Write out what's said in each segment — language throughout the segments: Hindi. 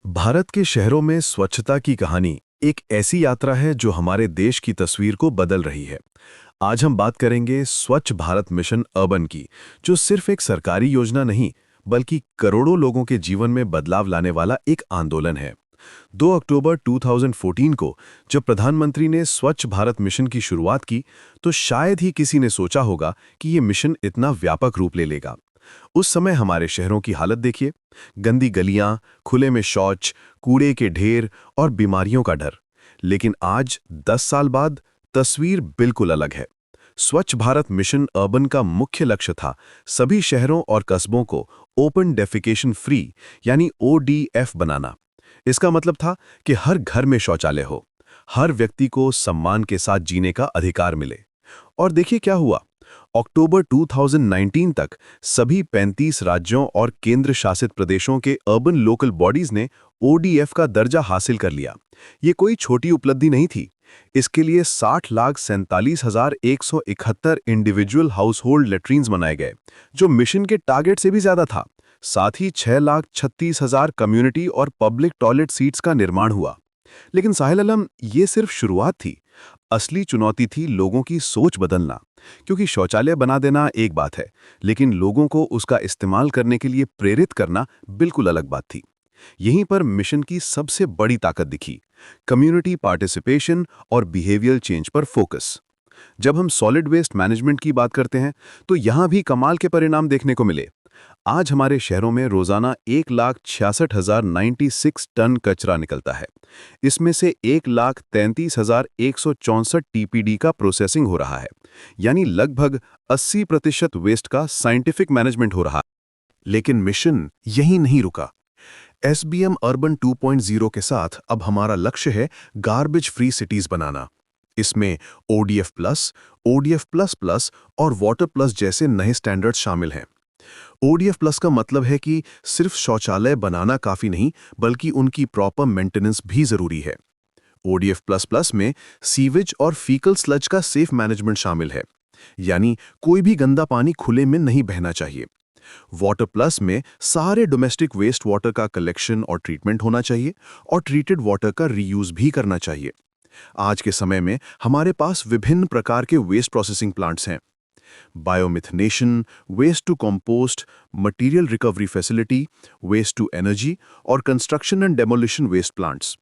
भारत के शहरों में स्वच्छता की कहानी एक ऐसी यात्रा है जो हमारे देश की तस्वीर को बदल रही है। आज हम बात करेंगे स्वच्छ भारत मिशन अर्बन की, जो सिर्फ एक सरकारी योजना नहीं बल्कि करोड़ों लोगों के जीवन में बदलाव लाने वाला एक आंदोलन है। 2 अक्टूबर 2014 को जब प्रधानमंत्री ने स्वच्छ भारत मिशन की शुरुआत की, तो शायद ही किसी ने सोचा होगा कि ये मिशन इतना व्यापक रूप ले लेगा। उस समय हमारे शहरों की हालत देखिए, गंदी गलियां, खुले में शौच, कूड़े के ढेर और बीमारियों का डर। लेकिन आज 10 साल बाद तस्वीर बिल्कुल अलग है। स्वच्छ भारत मिशन अर्बन का मुख्य लक्ष्य था सभी शहरों और कस्बों को ओपन डेफिकेशन फ्री यानी ODF बनाना। इसका मतलब था कि हर घर में शौचालय हो, हर व्यक्ति को सम्मान के साथ जीने का अधिकार मिले। और देखिए क्या हुआ। अक्टूबर 2019 तक सभी 35 राज्यों और केंद्र शासित प्रदेशों के अर्बन लोकल बॉडीज ने ODF का दर्जा हासिल कर लिया। ये कोई छोटी उपलब्धि नहीं थी। इसके लिए 60,47,171 इंडिविजुअल हाउस होल्ड लेट्रिन्स बनाए गए, जो मिशन के टारगेट से भी ज्यादा था। साथ ही 6,36,000 कम्युनिटी और पब्लिक टॉयलेट सीट्स का निर्माण हुआ। लेकिन साहिल अलम, ये सिर्फ शुरुआत थी। असली चुनौती थी लोगों की सोच बदलना, क्योंकि शौचालय बना देना एक बात है, लेकिन लोगों को उसका इस्तेमाल करने के लिए प्रेरित करना बिल्कुल अलग बात थी। यहीं पर मिशन की सबसे बड़ी ताकत दिखी, कम्युनिटी पार्टिसिपेशन और बिहेवियरल चेंज पर फोकस। जब हम सॉलिड वेस्ट मैनेजमेंट की बात करते हैं, तो यहां भी कमाल के परिणाम देखने को मिले। आज हमारे शहरों में रोजाना 1,66,096 टन कचरा निकलता है। इसमें से 1,33,164 TPD का प्रोसेसिंग हो रहा है, यानी लगभग 80% वेस्ट का साइंटिफिक मैनेजमेंट हो रहा है। लेकिन मिशन यहीं नहीं रुका। SBM अर्बन 2.0 के साथ अब हमारा लक्ष्य है गार्बेज फ्री सिटीज बनाना। इसमें ODF plus, ODF plus plus और वाटर प्लस जैसे नए स्टैंडर्ड्स शामिल हैं। ODF प्लस का मतलब है कि सिर्फ शौचालय बनाना काफी नहीं, बल्कि उनकी प्रॉपर मेंटेनेंस भी जरूरी है। ODF प्लस प्लस में सीवेज और फीकल स्लज का सेफ मैनेजमेंट शामिल है, यानी कोई भी गंदा पानी खुले में नहीं बहना चाहिए। वाटर प्लस में सारे डोमेस्टिक वेस्ट वाटर का कलेक्शन और ट्रीटमेंट होना चाहिए, और ट्रीटेड वाटर का रीयूज भी करना चाहिए। आज के समय में हमारे पास विभिन्न प्रकार के वेस्ट प्रोसेसिंग प्लांट्स हैं। Biomethanation, waste to compost, material recovery facility, waste to energy और construction and demolition waste plants.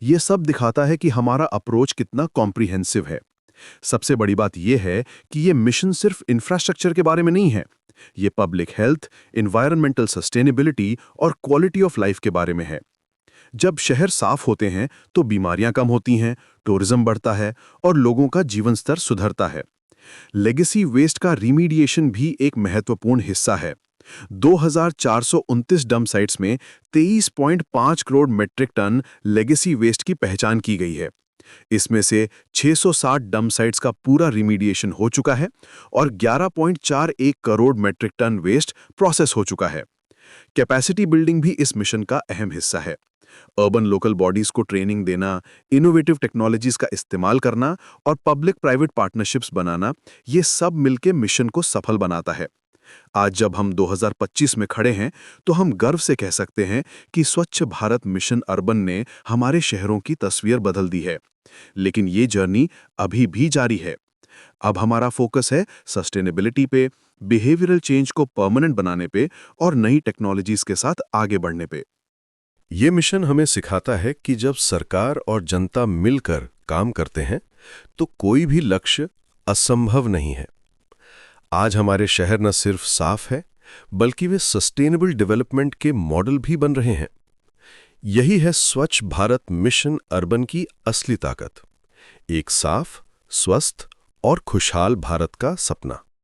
ये सब दिखाता है कि हमारा अप्रोच कितना कॉम्प्रिहेंसिव है। सबसे बड़ी बात यह है कि ये मिशन सिर्फ इंफ्रास्ट्रक्चर के बारे में नहीं है। ये पब्लिक हेल्थ, एनवायरमेंटल सस्टेनेबिलिटी और क्वालिटी ऑफ लाइफ के बारे में है। जब शहर साफ होते हैं तो बीमारियां कम होती हैं, टूरिज्म बढ़ता है और लोगों का जीवन स्तर सुधरता है। लेगेसी वेस्ट का रिमीडिएशन भी एक महत्वपूर्ण हिस्सा है। 2,429 डंप साइट्स में 23.5 crore metric tonne legacy waste की पहचान की गई है। इसमें से 660 डंप साइट्स का पूरा रिमीडिएशन हो चुका है और 11.41 crore metric tonne waste process हो चुका है। कैपेसिटी बिल्डिंग भी इस मिशन का अहम हिस्सा है। अर्बन लोकल बॉडीज को ट्रेनिंग देना, इनोवेटिव टेक्नोलॉजीज का इस्तेमाल करना और पब्लिक प्राइवेट पार्टनरशिप्स बनाना, ये सब मिलकर मिशन को सफल बनाता है। आज जब हम 2025 में खड़े हैं, तो हम गर्व से कह सकते हैं कि स्वच्छ भारत मिशन अर्बन ने हमारे शहरों की तस्वीर बदल दी है। लेकिन ये जर्नी अभी भी जारी है। अब हमारा फोकस है सस्टेनेबिलिटी पे, बिहेवियरल चेंज को परमानेंट बनाने पे और नई टेक्नोलॉजीज के साथ आगे बढ़ने पे। ये मिशन हमें सिखाता है कि जब सरकार और जनता मिलकर काम करते हैं, तो कोई भी लक्ष्य असंभव नहीं है। आज हमारे शहर न सिर्फ साफ है, बल्कि वे सस्टेनेबल डेवलपमेंट के मॉडल भी बन रहे हैं। यही है स्वच्छ भारत मिशन अर्बन की असली ताकत, एक साफ, स्वस्थ और खुशहाल भारत का सपना।